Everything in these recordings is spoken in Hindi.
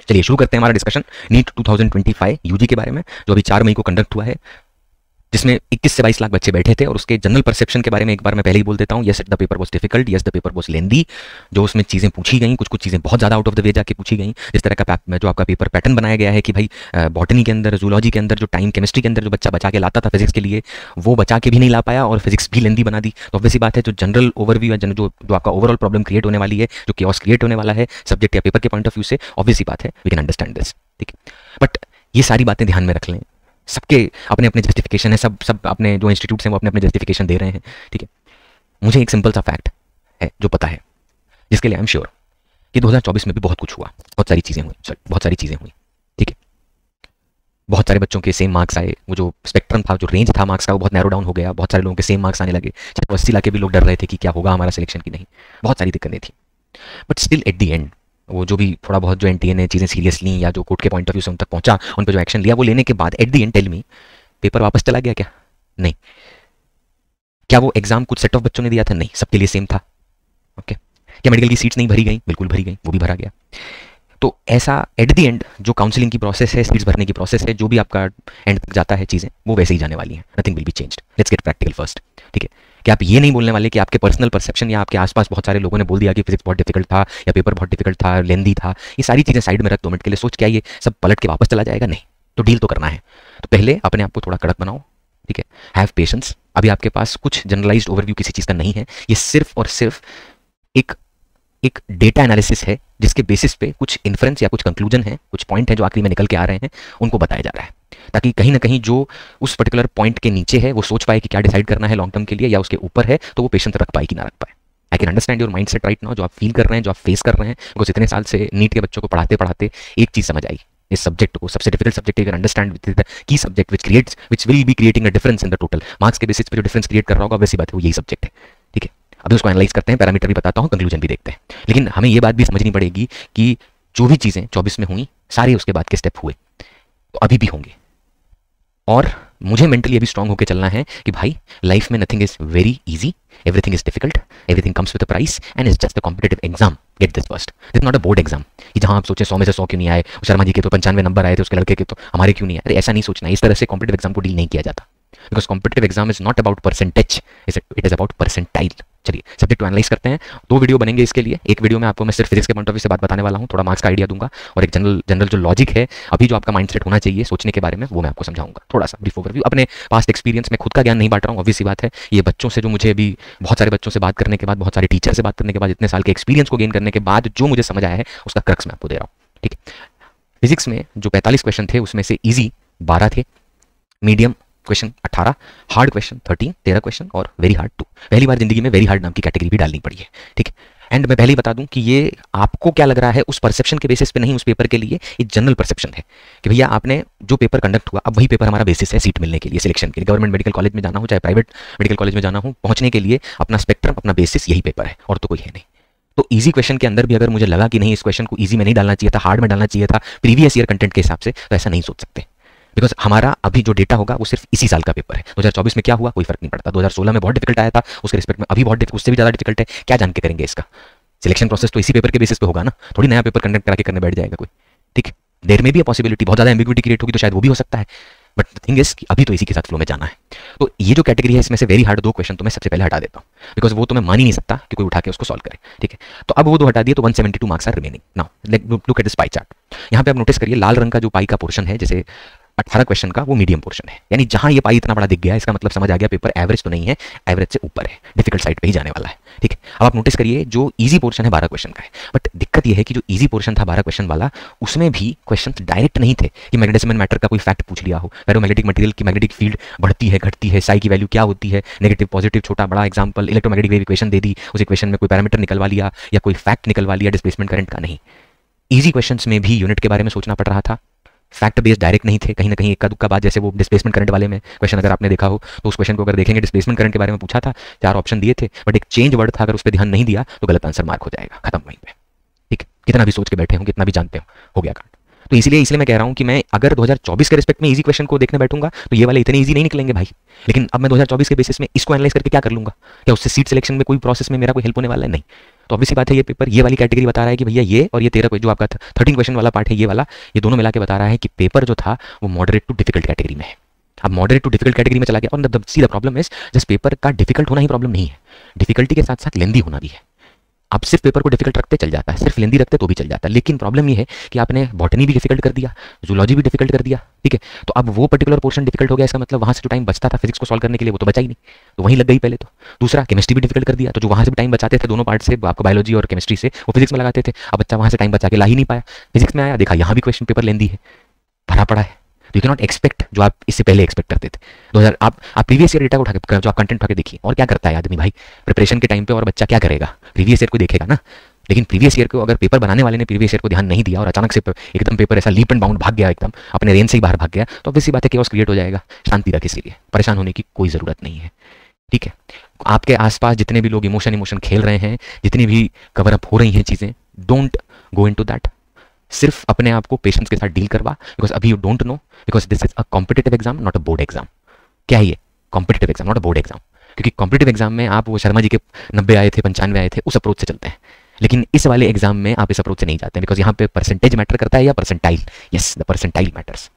चलिए शुरू करते हैं हमारा डिस्कशन नीट 2025 यूजी के बारे में, जो अभी 4 मई को कंडक्ट हुआ है, जिसमें 21 से 22 लाख बच्चे बैठे थे। और उसके जनरल परसेप्शन के बारे में एक बार मैं पहले ही बोल देता हूँ। Yes the paper was difficult, yes the paper was lengthy. जो उसमें चीज़ें पूछी गई, कुछ चीज़ें बहुत ज़्यादा आउट ऑफ द वे जाके पूछी गई। जिस तरह का जो आपका पेपर पैटर्न बनाया गया है कि भाई बॉटनी के अंदर, जूलॉजी के अंदर जो टाइम, केमिस्ट्री के अंदर जो बच्चा बचा के लाता था फिजिक्स के लिए, वो बचा के भी नहीं ला पाया और फिजिक्स भी लेंदी बना दी। तो ऑब्वियसली बात है, जो जनरल ओवरव्यू है, जो आपका ओवरऑल प्रॉब्लम क्रिएट होने वाली है, जो केओस क्रिएट होने वाला है सब्जेक्ट या पेपर के पॉइंट ऑफ व्यू से, ऑब्वियसली बात है वी कैन अंडरस्टैंड दिस। ठीक है, बट ये सारी बातें ध्यान में रख लें। सबके अपने अपने जस्टिफिकेशन है, सब अपने जो इंस्टीट्यूट्स हैं वो अपने अपने जस्टिफिकेशन दे रहे हैं। ठीक है, मुझे एक सिंपल सा फैक्ट है जो पता है, जिसके लिए आई एम श्योर कि 2024 में भी बहुत कुछ हुआ, बहुत सारी चीज़ें हुई। ठीक है, बहुत सारे बच्चों के सेम मार्क्स आए। वो जो स्पेक्ट्रम था, जो रेंज था मार्क्स का, वो बहुत नैरो डाउन हो गया। बहुत सारे लोगों के सेम मार्क्स आने लगे। 80 लाख के भी लोग डर रहे थे कि क्या होगा हमारा सिलेक्शन की नहीं। बहुत सारी दिक्कतें थी, but still at the and वो जो भी थोड़ा बहुत जो एनटीए ने चीज़ें सीरियस ली या जो कोर्ट के पॉइंट ऑफ व्यू से उन तक पहुंचा, उन पर जो एक्शन लिया, वो लेने के बाद at the end tell me, paper वापस चला गया क्या? नहीं। क्या वो एग्जाम कुछ सेट ऑफ बच्चों ने दिया था? नहीं, सबके लिए सेम था। ओके, क्या मेडिकल की सीट्स नहीं भरी गई? बिल्कुल भरी गई, वो भी भरा गया। तो ऐसा एट द एंड जो काउंसलिंग की प्रोसेस है, सीट्स भरने की प्रोसेस है, जो भी आपका एंड तक जाता है चीज़ें, वो वैसे ही जाने वाली हैं। Nothing will be changed. Let's get practical first. ठीक है, कि आप ये नहीं बोलने वाले कि आपके पर्सनल परसेप्शन या आपके आसपास बहुत सारे लोगों ने बोल दिया कि फिजिक्स बहुत डिफिकल्ट था या पेपर बहुत डिफिकल्ट था, लेंदी था, ये सारी चीज़ें साइड में रख 2 मिनट के लिए सोच, क्या ये सब पलट के वापस चला जाएगा? नहीं। तो डील तो करना है, तो पहले अपने आप को थोड़ा कड़क बनाओ। ठीक है, हैव पेशेंस। अभी आपके पास कुछ जनरलाइज्ड ओवरव्यू किसी चीज़ का नहीं है। ये सिर्फ और सिर्फ एक डेटा एनालिसिस है, जिसके बेसिस पे कुछ इन्फ्रेंस या कुछ कंक्लूजन है, कुछ पॉइंट है जो आखिरी में निकल के आ रहे हैं, उनको बताया जा रहा है, ताकि कहीं ना कहीं जो उस पर्टिकुलर पॉइंट के नीचे है वो सोच पाए कि क्या डिसाइड करना है लॉन्ग टर्म के लिए, या उसके ऊपर है तो वो पेशेंस रख पाए कि ना रख पाए। I can understand your mind set right now, जो आप फील कर रहे हैं, जो आप फेस कर रहे हैं। बिकॉज इतने साल से नीट के बच्चों को पढ़ाते पढ़ाते एक चीज़ समझ आई, इस सब्जेक्ट को, सबसे डिफिकल्ट सब्जेक्ट अगर understand with the key subject which will be creating a difference in the total marks के बेसिस पे जो डिफरेंस क्रिएट कर रहा होगा, वैसी बात है, वो यही सब्जेक्ट है। ठीक है, अभी उसको एनालाइज करते हैं, पैरामीटर भी बताता हूँ, कंक्लूजन भी देखते हैं। लेकिन हमें ये बात भी समझनी पड़ेगी कि जो भी चीज़ें 24 में हुई, सारे उसके बाद के स्टेप हुए, तो अभी भी होंगे। और मुझे मेंटली अभी स्ट्रांग होकर चलना है कि भाई लाइफ में nothing is very easy, everything is difficult, everything comes with a price and is just a competitive exam. Get this first, this not a board exam कि जहां आप सोचे 100 में से 100 क्यों नहीं आए, शर्मा जी के तो 95 नंबर आए थे, उसके लड़के के तो हमारे क्यों नहीं आए। अरे ऐसा नहीं सोचना, इस तरह से कॉम्पिटिटिव एग्जाम को डील नहीं किया जाता। Because competitive exam is not about percentage, it is about percentile. चलिए सब्जेक्ट को एनालाइज करते हैं। 2 वीडियो बनेंगे इसके लिए। एक वीडियो में आपको मैं सिर्फ फिजिक्स के पॉइंट ऑफ व्यू से बात बताने वाला हूँ, थोड़ा मार्क्स का आइडिया दूंगा, और एक जनरल जो लॉजिक है, अभी जो आपका माइंडसेट होना चाहिए सोचने के बारे में, वो मैं आपको समझाऊंगा। थोड़ा सा ब्रीफ ओवरव्यू, अपने पास्ट एक्सपीरियंस में, खुद का ज्ञान नहीं बांट रहा हूँ, ऑब्वियस सी बात है। ये बच्चों से जो मुझे अभी बहुत सारे बच्चों से बात करने के बाद, बहुत सारे टीचर से बात करने के बाद, इतने साल के एक्सपीरियंस को गेन करने के बाद जो मुझे समझ आया है, उसका क्रक्स मैं आपको दे रहा हूँ। ठीक है, फिजिक्स में जो 45 क्वेश्चन थे, उसमें से ईजी 12 थे, medium question 18, hard question 13 question, और वेरी हार्ड 2। पहली बार जिंदगी में वेरी हार्ड नाम की कैटेगरी भी डालनी पड़ी है। ठीक है, एंड मैं पहले ही बता दूं कि ये आपको क्या लग रहा है उस परसेप्शन के बेसिस पे नहीं, उस पेपर के लिए एक जनरल परसेप्शन है कि भैया आपने जो पेपर कंडक्ट हुआ, अब वही पेपर हमारा बेसिस है सीट मिलने के लिए, सिलेक्शन के लिए। गवर्नमेंट मेडिकल कॉलेज में जाना हो, चाहे प्राइवेट मेडिकल कॉलेज में जाना हो, पहुंचने के लिए अपना स्पेक्ट्रम, अपना बेसिस यही पेपर है, और तो कोई है नहीं। तो इजी क्वेश्चन के अंदर भी अगर मुझे लगा कि नहीं, इस क्वेश्चन को इजी में नहीं डालना चाहिए था, हार्ड में डालना चाहिए था प्रीवियस ईयर कंटेंट के हिसाब से, तो ऐसा नहीं सोच सकते। बिकॉज हमारा अभी जो डेटा होगा वो सिर्फ इसी साल का पेपर है। 2024 में क्या हुआ कोई फर्क नहीं पड़ता। 2016 में बहुत डिफिकल्ट आया था, उसके रिस्पेक्ट में अभी बहुत उससे भी ज़्यादा डिफिकल्ट है। क्या जान के करेंगे इसका? सिलेक्शन प्रोसेस तो इसी पेपर के बेसिस पे होगा ना, थोड़ी नया पेपर कंडक्ट करा के करने बैठ जाएगा कोई। ठीक, देर में भी है पॉसिबिलिटी, बहुत ज़्यादा एम्बिग्विटी क्रिएट होगी तो शायद वो भी हो सकता है, बट थिंग इज कि अभी तो इसी के साथ फ्लो में जाना है। तो ये जो कैटेगरी है, इसमें से वेरी हार्ड 2 क्वेश्चन तो मैं सबसे पहले हटा देता हूँ, बिकॉज वो तो मैं मान ही नहीं सकता कि कोई उठा के उसको सॉल्व करे। ठीक है, तो अब वो 2 हटा दिए, तो 172 marks are remaining. Now look at this pie chart. यहाँ पे आप नोटिस करिए, लाल रंग का जो पाई का पोर्शन है, जैसे 18 क्वेश्चन का, वो मीडियम पोर्शन है। यानी जहां ये पाई इतना बड़ा दिख गया, इसका मतलब समझ आ गया पेपर एवरेज तो नहीं है, एवरेज से ऊपर है, डिफिकल्ट साइड पे ही जाने वाला है। ठीक है, अब आप नोटिस करिए जो इजी पोर्शन है 12 क्वेश्चन का है, बट दिक्कत ये है कि जो इजी पोर्शन था 12 क्वेश्चन वाला, उसमें भी क्वेश्चन डायरेक्ट नहीं थे कि मैग्नेटिज्म मैटर का कोई फैक्ट पूछ लिया हो, फेरोमैग्नेटिक मटेरियल की मैग्नेटिक फील्ड बढ़ती है घटती है, साई की वैल्यू क्या होती है, नेगेटिव पॉजिटिव छोटा बड़ा एग्जाम्पल, इलेक्ट्रोमैग्नेटिक वेव इक्वेशन दे दी, उस इक्वेशन में कोई पैरामीटर निकलवा लिया या कोई फैक्ट निकलवा लिया डिस्प्लेसमेंट करंट का। नहीं, ईजी क्वेश्चंस में भी यूनिट के बारे में सोचना पड़ रहा था, फैक्ट बेस्ड डायरेक्ट नहीं थे, कहीं ना कहीं इक्का दुक्का बात, जैसे वो डिस्प्लेसमेंट करंट वाले में क्वेश्चन अगर आपने देखा हो, तो उस क्वेश्चन को अगर देखेंगे, डिस्प्लेसमेंट करंट के बारे में पूछा था, 4 ऑप्शन दिए थे, बट एक चेंज वर्ड था, अगर उस पर ध्यान नहीं दिया तो गलत आंसर मार्क हो जाएगा, खत्म वहीं पे। ठीक, कितना भी सोच के बैठे हो, कितना भी जानते हो गया कांड। तो इसलिए मैं कह रहा हूं कि मैं अगर 2024 के रिस्पेक्ट में इजी क्वेश्चन को देखने बैठूंगा तो ये वाले इतने इजी नहीं निकलेंगे भाई। लेकिन अब मैं 2024 के बेसिस में इसको एनालाइज करके क्या कर लूंगा? क्या उससे सीट सिलेक्शन में कोई प्रोसेस में मेरा कोई हेल्प होने वाला है? नहीं। तो ऑब्वियसली बात है ये पेपर ये वाली कैटेगरी बता रहा है कि भैया ये और ये 13 जो आपका 13 क्वेश्चन वाला पार्ट है ये वाला, ये दोनों मिला के बता रहा है कि पेपर जो था वो मॉडरेट टू डिफिकल्ट कैटेगरी में है। अब मॉडरेट टू डिफिकल्ट कैटेगरी में चला गया और see the problem is just paper का डिफिकल्ट होना ही प्रॉब्लम नहीं है, डिफिकल्टी के साथ साथ लेंदी होना भी है। आप सिर्फ पेपर को डिफिकल्ट रखते चल जाता है, सिर्फ लेंदी रखते तो भी चल जाता है, लेकिन प्रॉब्लम ये है कि आपने बॉटनी भी डिफिकल्ट कर दिया, जूलॉजी भी डिफिकल्ट कर दिया, ठीक है। तो अब वो पर्टिकुलर पोर्शन डिफिकल्ट हो गया, इसका मतलब वहां से जो टाइम बचता था फिजिक्स को सॉल्व करने के लिए वो तो बचा ही नहीं, तो वहीं लग गई पहले तो। दूसरा केमिस्ट्री भी डिफिकल्ट कर दिया, तो जो वहां से भी टाइम बचाते थे दोनों पार्ट से, आपको बायोलॉजी और केमिस्ट्री से, वो फिजिक्स में लगाते थे, अब बच्चा वहां से टाइम बचा के ला ही नहीं पाया, फिजिक्स में आया, देखा यहाँ भी क्वेश्चन पेपर लेंदी है, भरा पड़ा है। तो यू कैन नॉट एक्सपेक्ट जो आप इससे पहले एक्सपेक्ट करते थे 2000 आप प्रीवियस ईयर डेटा को उठा के जो आप कंटेंट उठा के देखिए, और क्या करता है आदमी भाई प्रिपरेशन के टाइम पे, और बच्चा क्या करेगा प्रीवियस ईयर को देखेगा ना। लेकिन प्रीवियस ईयर को अगर पेपर बनाने वाले ने प्रीवियस ईयर को ध्यान नहीं दिया और अचानक से एकदम पेपर ऐसा लीप एंड बाउंड भाग गया, एकदम अपने रेंज से ही बाहर भाग गया, तो ऑब्वियसली बात है केओस क्रिएट हो जाएगा। शांति रख, इसके लिए परेशान होने की कोई ज़रूरत नहीं है, ठीक है। आपके आसपास जितने भी लोग इमोशन खेल रहे हैं, जितनी भी कवर अप हो रही हैं चीज़ें, डोंट गो इनटू दैट। सिर्फ अपने आप को पेशेंस के साथ डील करवा, बिकॉज अभी you don't know, because this is a competitive exam not a board exam. क्या है ये? Competitive exam not a board exam. क्योंकि कॉम्पिटेटिव एग्जाम में आप वो शर्मा जी के 90 आए थे 95 आए थे उस अप्रोच से चलते हैं, लेकिन इस वाले एग्जाम में आप इस अप्रोच से नहीं जाते हैं, बिकॉज यहाँ पे परसेंटेज मैटर करता है या percentile, yes the percentile matters,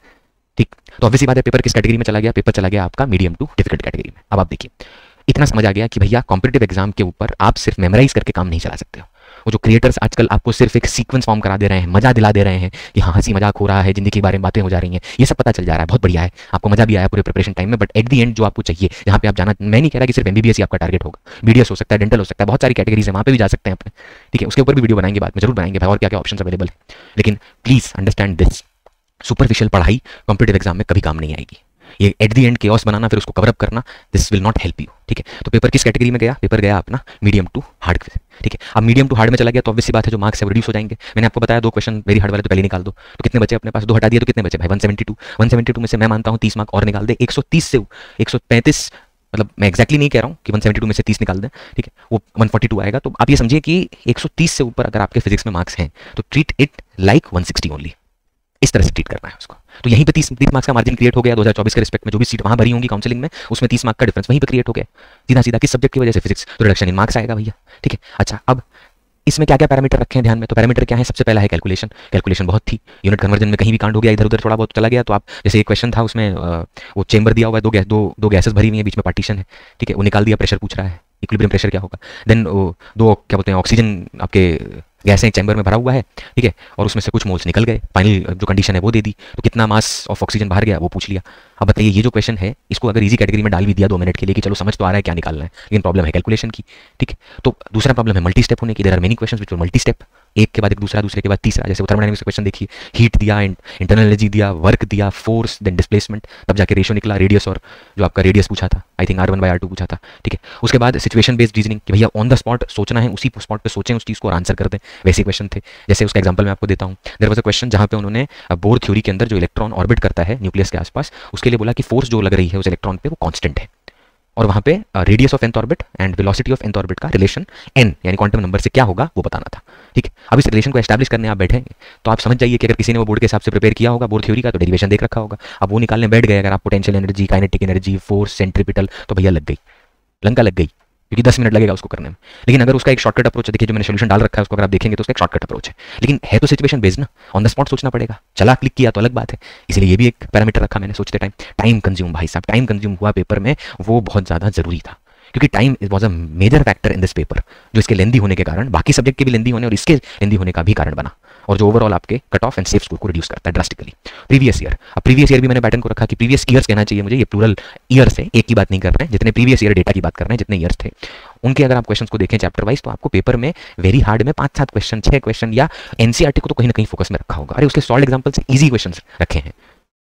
ठीक। तो ऑब्वियसली बात है पेपर किस कैटेगरी में चला गया, पेपर चला गया आपका मीडियम टू डिफिकल्ट कैटेगरी में। अब आप देखिए इतना समझ आ गया कि भैया कॉम्पिटेटिव एग्जाम के ऊपर आप सिर्फ मेमोराइज करके काम नहीं चला सकते हो। वो जो क्रिएटर्स आजकल आपको सिर्फ एक सीक्वेंस फॉर्म करा दे रहे हैं, मजा दिला दे रहे हैं कि हाँ हंसी मजाक हो रहा है, जिंदगी के बारे में बातें हो जा रही हैं, ये सब पता चल जा रहा है, बहुत बढ़िया है, आपको मजा भी आया पूरे प्रिपरेशन टाइम में, बट एट दी एंड जो आपको चाहिए, जहाँ पे आप जाना, मैं नहीं कह रहा कि सिर्फ एमबीबीएस ही आपका टारगेट होगा, बीडीएस हो सकता है, डेंटल हो सकता है, बहुत सारी कैटेगरीज है, वहाँ पे भी जा सकते हैं अपने, ठीक है। उसके ऊपर भी वीडियो बनाएंगे, बाद में जरूर बनाएंगे भाई और क्या क्या ऑप्शन अवेलेबल है, लेकिन प्लीज अंडरस्टैंड दिस, सुपरफिशियल पढ़ाई कॉम्पिटेटिव एग्जाम में कभी काम नहीं आएगी। ये एट दी एंड केओस बनाना फिर उसको कवर अप करना, this will not help you, ठीक है। तो पेपर किस कैटेगरी में गया? पेपर गया अपना मीडियम टू हार्ड, ठीक है। अब मीडियम टू हार्ड में चला गया तो ऑब्वियसली बात है जो मार्क्स है वो रिड्यूस हो जाएंगे। मैंने आपको बताया 2 क्वेश्चन वेरी हार्ड वाले तो पहले निकाल दो, तो कितने बचे अपने पास? 2 हटा दिए तो कितने बचे भाई? 172 में से मैं मानता हूँ 30 मार्क और निकाल दे, 130 से 135, मतलब मैं एक्जैक्टली नहीं कह रहा हूँ कि 172 में से 30 निकाल दें, ठीक है, वो 142 आएगा। तो आप ये समझिए कि 130 से ऊपर अगर आपके फिजिक्स में मार्क्स हैं तो ट्रीट इट लाइक 160 ओनली, इस तरह से ट्रीट करना है उसको। तो यहीं पे 30 मार्क्स का मार्जिन क्रिएट हो गया 2024 के रिस्पेक्ट में, जो भी सीट वहां भरी होंगी काउंसलिंग में उसमें 30 मार्क का डिफरेंस वहीं पे क्रिएट हो गया सीधा सीधा, किस सब्जेक्ट की वजह से? फिजिक्स। तो रिडक्शन इन मार्क्स आएगा भैया, ठीक है। अच्छा अब इसमें क्या क्या पैरामीटर रखे हैं ध्यान में? तो पैरामीटर क्या है? सबसे पहला है कैलकुलेशन। कैलकुलेशन बहुत थी, यूनिट कन्वर्जन में कहीं भी कांड हो गया, इधर उधर थोड़ा बहुत चला गया, तो आप जैसे एक क्वेश्चन था उसमें वो चेंबर दिया हुआ है, दो गैसेस भरी हुई है, बीच में पार्टीशन है, ठीक है, वो निकाल दिया, प्रेशर पूछ रहा है, इक्विलिब्रियम प्रेशर क्या होगा, देन दो क्या बोलते हैं ऑक्सीजन आपके गैस एक चैम्बर में भरा हुआ है, ठीक है, और उसमें से कुछ मोल्स निकल गए, फाइनल जो कंडीशन है वो दे दी, तो कितना मास ऑफ ऑक्सीजन बाहर गया वो पूछ लिया। अब बताइए ये जो क्वेश्चन है इसको अगर इजी कैटेगरी में डाल भी दिया 2 मिनट के लिए कि चलो समझ तो आ रहा है क्या निकालना है, लेकिन प्रॉब्लम है कैलकुलेशन की, ठीक है। तो दूसरा प्रॉब्लम है मल्टी स्टेप होने की, there are many questions which are multi step, एक के बाद एक दूसरा, दूसरे के बाद तीसरा। जैसे थर्मोडायनामिक्स का क्वेश्चन देखिए, हीट दिया, इंटरनल एनर्जी दिया, वर्क दिया, फोर्स, देन डिस्प्लेसमेंट, तब जाके रेशियो निकला, रेडियस, और जो आपका रेडियस पूछा था आई थिंक R1/R2 पूछा था, ठीक है। उसके बाद सिचुएशन बेस्ड रीजनिंग कि भैया ऑन द स्पॉट सोचना है, उसी स्पॉट पे सोचें उस चीज़ को और आंसर कर दें, वैसे क्वेश्चन थे। जैसे उसका एग्जांपल मैं आपको देता हूँ, देयर वाज अ क्वेश्चन जहाँ पे उन्होंने बोर थ्योरी के अंदर जो इलेक्ट्रॉन ऑर्बिट करता है न्यूक्लियस के आसपास, उसके लिए बोला कि फोर्स जो लग रही है उस इलेक्ट्रॉन पे वो कांस्टेंट है, और वहाँ पे radius of nth orbit and velocity of nth orbit का रिलेशन n यानी क्वांटम नंबर से क्या होगा वो बताना था, ठीक है। अब इस रिलेशन को एस्टैब्लिश करने आप बैठेंगे तो आप समझ जाइए कि अगर किसी ने वो बोर्ड के हिसाब से प्रिपेयर किया होगा बोर थ्योरी का तो डेरिवेशन देख रखा होगा, अब वो निकालने बैठ गए अगर आप potential energy, kinetic energy, force, centripetal, तो भैया लग गई, लंका लग गई, क्योंकि 10 मिनट लगेगा उसको करने में। लेकिन अगर उसका एक शॉर्टकट अप्रोच है, देखिए जो मैंने सोल्यूशन डाल रखा है उसको अगर आप देखेंगे तो उसका एक शॉर्टकट अप्रोच है, लेकिन है तो सिचुएशन बेस्ड ना, ऑन द स्पॉट सोचना पड़ेगा, चला क्लिक किया तो अलग बात है। इसलिए ये भी एक पैरामीटर रखा मैंने सोचते टाइम कंज्यूम, भाई साहब टाइम कंज्यूम हुआ पेपर में, वो बहुत ज़्यादा जरूरी था, क्योंकि time was a major factor in this paper, जो इसके लेंदी होने के कारण, बाकी सब्जेक्ट के भी लेंदी होने और इसके लेंदी होने का भी कारण बना, और जो ओवरऑल आपके cut off and safe score को रिड्यूस करता है ड्रास्टिकली। प्रीवियस ईयर, अब प्रीवियस ईयर भी मैंने पैटर्न को रखा कि प्रीवियस ईयर्स कहना चाहिए मुझे, ये प्लूरल ईयर्स है, एक की बात नहीं कर रहे हैं, जितने प्रीवियस ईयर डेटा की बात कर रहे हैं, जितने ईयर्स थे उनके अगर आप क्वेश्चंस को देखें चैप्टर वाइज तो आपको पेपर में वेरी हार्ड में 5-7 क्वेश्चन, 6 क्वेश्चन, या एनसीईआरटी को तो कहीं ना कहीं फोकस में रखा होगा, अरे उसके सॉल्व एग्जांपल से इजी क्वेश्चंस रखे हैं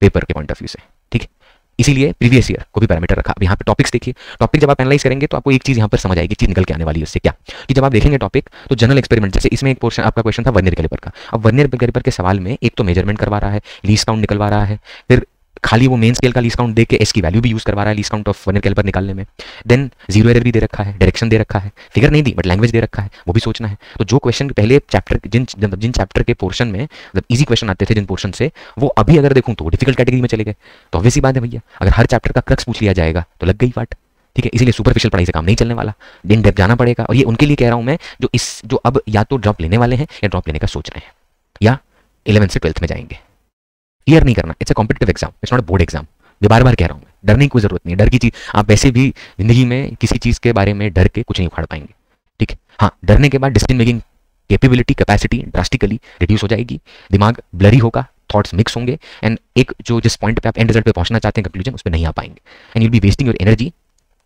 पेपर के पॉइंट ऑफ व्यू से, ठीक है। इसीलिए प्रीवियस ईयर को भी पैरामीटर रखा। अब यहाँ पे टॉपिक्स देखिए, टॉपिक जब आप एनालाइज करेंगे तो आपको एक चीज यहाँ पर समझ आएगी, चीज निकल के आने वाली है उससे, क्या कि जब आप देखेंगे टॉपिक तो जनरल एक्सपेरिमेंट, जैसे इसमें एक पोर्शन आपका क्वेश्चन था वर्नियर कैलिपर का, अब वर्नियर कैलिपर के सवाल में एक तो मेजरमेंट करवा रहा है, लीस्ट काउंट निकलवा रहा है, फिर खाली वो मेन स्केल का लीस्ट काउंट देख के एस की वैल्यू भी यूज करवा रहा है least count of vernier calliper निकालने में, देन जीरो एरर भी दे रखा है, डायरेक्शन दे रखा है, फिगर नहीं दी बट लैंग्वेज दे रखा है, वो भी सोचना है। तो जो क्वेश्चन पहले चैप्टर जिन चैप्टर के पोर्शन में मतलब इजी क्वेश्चन आते थे जिन पोर्शन से, वो अभी अगर देखूं तो डिफिकल्ट कैटेगरी में चले गए, तो ऑब्वियसली बात है भैया अगर हर चैप्टर का क्रक्स पूछ लिया जाएगा तो लग गई बात, ठीक है, इसीलिए सुपरफिशियल पढ़ाई से काम नहीं चलने वाला, इन डेप्थ जाना पड़ेगा। और ये उनके लिए कह रहा हूं मैं जो अब या तो ड्रॉप लेने वाले हैं या ड्रॉप लेने का सोच रहे हैं या 11th से 12th में जाएंगे। क्लियर नहीं करना, it's a competitive exam, it's not a board exam. ये बार बार कह रहा हूं मैं, डरने की कोई जरूरत नहीं है। डर की चीज आप वैसे भी जिंदगी में किसी चीज के बारे में डर के कुछ नहीं उखाड़ पाएंगे। ठीक है, हाँ, डरने के बाद decision making capability capacity drastically reduce हो जाएगी, दिमाग ब्लरी होगा, थॉट्स मिक्स होंगे, एंड एक जो जिस पॉइंट पे आप एंड रिजल्ट पे पहुंचना चाहते हैं कंक्लूजन, उस पर नहीं आ पाएंगे, and you will be wasting your energy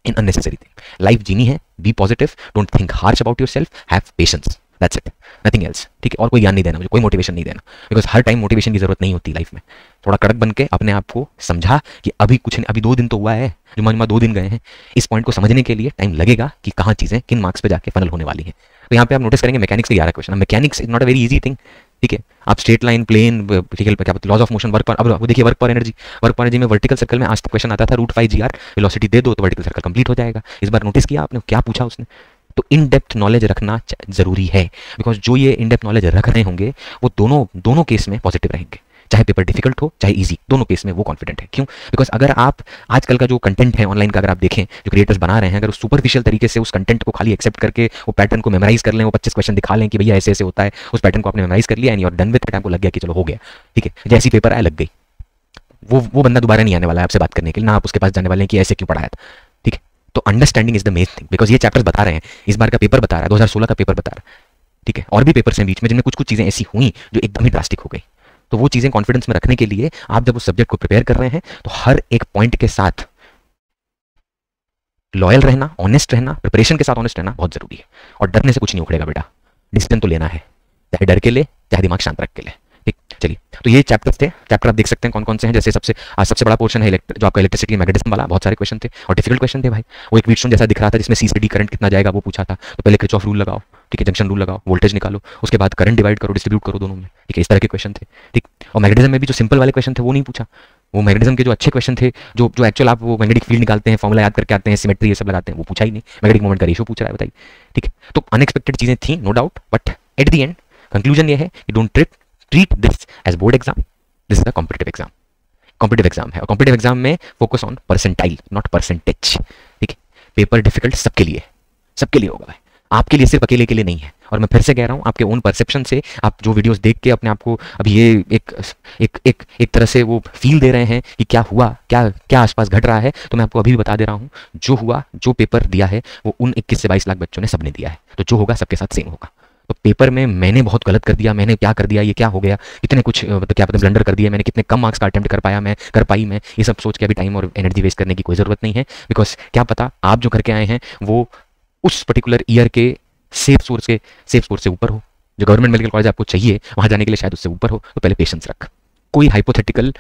in unnecessary thing. Life जीनी है, be positive, don't think harsh about yourself, have patience, that's it, nothing else. ठीक है, और कोई ज्ञान नहीं देना मुझे, कोई मोटिवेशन नहीं देना, बिकॉज हर टाइम मोटिवेशन की जरूरत नहीं होती लाइफ में। थोड़ा कड़क बन के अपने आप को समझा कि अभी कुछ नहीं, अभी 2 दिन तो हुआ है, जुम्मा 2 दिन गए हैं, इस पॉइंट को समझने के लिए टाइम लगेगा कि कहाँ चीजें किन मार्क्स पे जाके फाइनल होने वाली है। तो यहाँ पे आप नोटिस करेंगे मैकेनिक्स के 11 question. Mechanics is not a very easy thing. ठीक है, आप स्ट्रेट लाइन, प्लेन, ठीक है, क्या लॉज ऑफ मोशन, वर्क पर, अब वो देखिए वर्क पर एनर्जी में वर्टिकल सर्कल में आज तक क्वेश्चन आता था √5 g वेलोसिटी दे दो तो वर्टिकल सर्कल कंप्लीट हो जाएगा। इस बार नोटिस किया आपने क्या पूछा उसने? तो इन डेप्थ नॉलेज रखना जरूरी है, बिकॉज जो ये इन डेप्थ नॉलेज रख रहे होंगे वो दोनों केस में पॉजिटिव रहेंगे, चाहे पेपर डिफिकल्ट हो चाहे इजी, दोनों केस में वो कॉन्फिडेंट है। क्यों? बिकॉज अगर आप आजकल का जो कंटेंट है ऑनलाइन का, अगर आप देखें जो क्रिएटर्स बना रहे हैं, अगर सुपरफिशियल तरीके से उस कंटेंट को खाली एक्सेप्ट करके वो पैटर्न को मेमोराइज कर लें, वो 25 क्वेश्चन दिखा लें कि भैया ऐसे ऐसे होता है, उस पैटर्न को आपने मेमोराइज कर लिया and you are done with it, आपको लग गया कि चलो हो गया, ठीक है, जैसी पेपर आया लग गई, वो बंदा दोबारा नहीं आने वाला है आपसे बात करने के लिए, ना आप उसके पास जाने वाले हैं कि ऐसे क्यों पढ़ाया था। ठीक है, तो understanding is the main thing, because ये चैप्टर्स बता रहे हैं, इस बार का पेपर बता रहा है, 2016 का पेपर बता रहा है। ठीक है, और भी पेपर्स हैं बीच में जिनमें कुछ चीजें ऐसी हुई जो एकदम ही ड्रास्टिक हो गई। तो वो चीजें कॉन्फिडेंस में रखने के लिए आप जब उस सब्जेक्ट को प्रिपेयर कर रहे हैं तो हर एक पॉइंट के साथ लॉयल रहना, ऑनेस्ट रहना, प्रिपरेशन के साथ ऑनेस्ट रहना बहुत जरूरी है। और डरने से कुछ नहीं उखड़ेगा बेटा, डिसीजन तो लेना है, चाहे डर के ले चाहे दिमाग शांत रख के ले। ठीक, चलिए, तो ये चैप्टर्स थे। चैप्टर आप देख सकते हैं कौन कौन से हैं। जैसे सबसे बड़ा पोर्शन है जो आपका इलेक्ट्रिसिटी मैग्नेटिज्म वाला, बहुत सारे क्वेश्चन थे और डिफिकल्ट क्वेश्चन थे भाई। वो एक व्हीटस्टोन जैसा दिख रहा था जिसमें सी से डी करंट कितना जाएगा वो पूछा था, तो पहले किरचॉफ रूल लगाओ, ठीक है, जंक्शन रूल लगाओ, वोल्टेज निकालो, उसके बाद करंट डिवाइड करो, डिस्ट्रीब्यूट करो दोनों में, ठीक है, इस तरह के क्वेश्चन थे। ठीक, और मैग्नेटिज्म में भी जो सिंपल वाले क्वेश्चन थे वो नहीं पूछा, वो मैग्नेटिज्म के जो अच्छे क्वेश्चन थे, जो एक्चुअल आप वो मैग्नेटिक फील्ड निकालते हैं, फॉर्मूला याद करके आते हैं, सिमेट्री ये सब लगाते हैं, वो पूछा ही नहीं। मैग्नेटिक मोमेंट का रेशियो पूछ रहा है, बताइए। ठीक है, तो अनएक्सपेक्टेड चीजें थी no doubt, but at the end conclusion ये है कि don't treat this as board exam, this is a competitive exam. Competitive exam है और कॉम्पिटिटिव एग्जाम में focus on percentile not percentage. ठीक है, पेपर डिफिकल्ट सबके लिए होगा भाई, आपके लिए सिर्फ अकेले के लिए नहीं है। और मैं फिर से कह रहा हूं, आपके ओन परसेप्शन से आप जो वीडियोस देख के अपने आप को अभी ये एक तरह से वो फील दे रहे हैं कि क्या हुआ, क्या आसपास घट रहा है, तो मैं आपको अभी भी बता दे रहा हूं, जो हुआ, जो पेपर दिया है वो उन 21 से 22 लाख बच्चों ने सबने दिया है, तो जो होगा सबके साथ सेम होगा। तो पेपर में मैंने बहुत गलत कर दिया, मैंने क्या कर दिया, ये क्या हो गया, कितने कुछ मतलब क्या पता ब्लंडर कर दिया मैंने, कितने कम मार्क्स का अटेम्प्ट कर पाई मैं, ये सब सोच के अभी टाइम और एनर्जी वेस्ट करने की कोई ज़रूरत नहीं है। बिकॉज क्या पता आप जो करके आए हैं वो उस पर्टिकुलर ईयर के सेफ सोर्स से ऊपर हो, जो गवर्नमेंट मेडिकल कॉलेज आपको चाहिए वहाँ जाने के लिए शायद उससे ऊपर हो। तो पहले पेशेंस रख, कोई हाइपोथेटिकल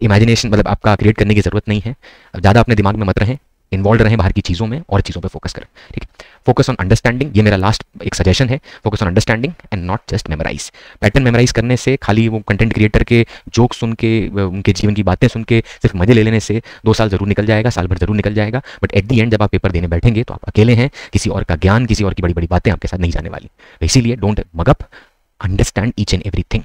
इमेजिनेशन मतलब आपका क्रिएट करने की जरूरत नहीं है, ज़्यादा अपने दिमाग में मत रहें, इन्वॉल्व रहें बाहर की चीज़ों में और चीज़ों पे फोकस करें। ठीक है, फोकस ऑन अंडरस्टैंडिंग, ये मेरा लास्ट एक सजेशन है, focus on understanding and not just memorise. Pattern memorise करने से, खाली वो कंटेंट क्रिएटर के जोक सुन के, उनके जीवन की बातें सुन के सिर्फ मजे ले लेने से 2 साल जरूर निकल जाएगा, साल भर जरूर निकल जाएगा, बट एट द एंड जब आप पेपर देने बैठेंगे तो आप अकेले हैं, किसी और का ज्ञान, किसी और की बड़ी बड़ी बातें आपके साथ नहीं जाने वाली। तो इसीलिए don't mug up, understand each and everything.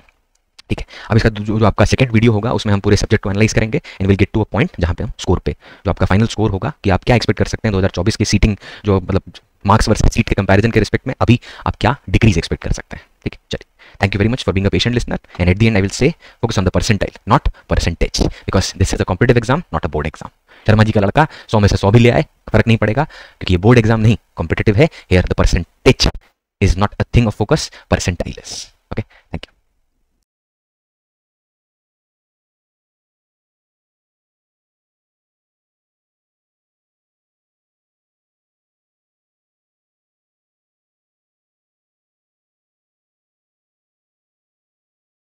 ठीक है, अब इसका जो आपका सेकंड वीडियो होगा उसमें हम पूरे सब्जेक्ट को एनालाइज करेंगे and will get to a point जहां पे हम स्कोर पे, जो आपका फाइनल स्कोर होगा कि आप क्या एक्सपेक्ट कर सकते हैं 2024 की सीटिंग, जो मतलब मार्क्स वर्सेस सीट के कंपैरिजन के रिस्पेक्ट में अभी आप क्या डिक्रीज एक्सपेक्ट कर सकते हैं। ठीक है, चलिए, thank you very much for being a patient listener and at the end I will say focus on the percentile not percentage, because this is a competitive exam not a board exam. Sharma ji का लड़का 100 में से 100 भी ले आए, फर्क नहीं पड़ेगा, क्योंकि ये बोर्ड एग्जाम नहीं, कॉम्पिटिटिव है। Here the percentage is not a thing of focus, percentile is. Okay, thank you.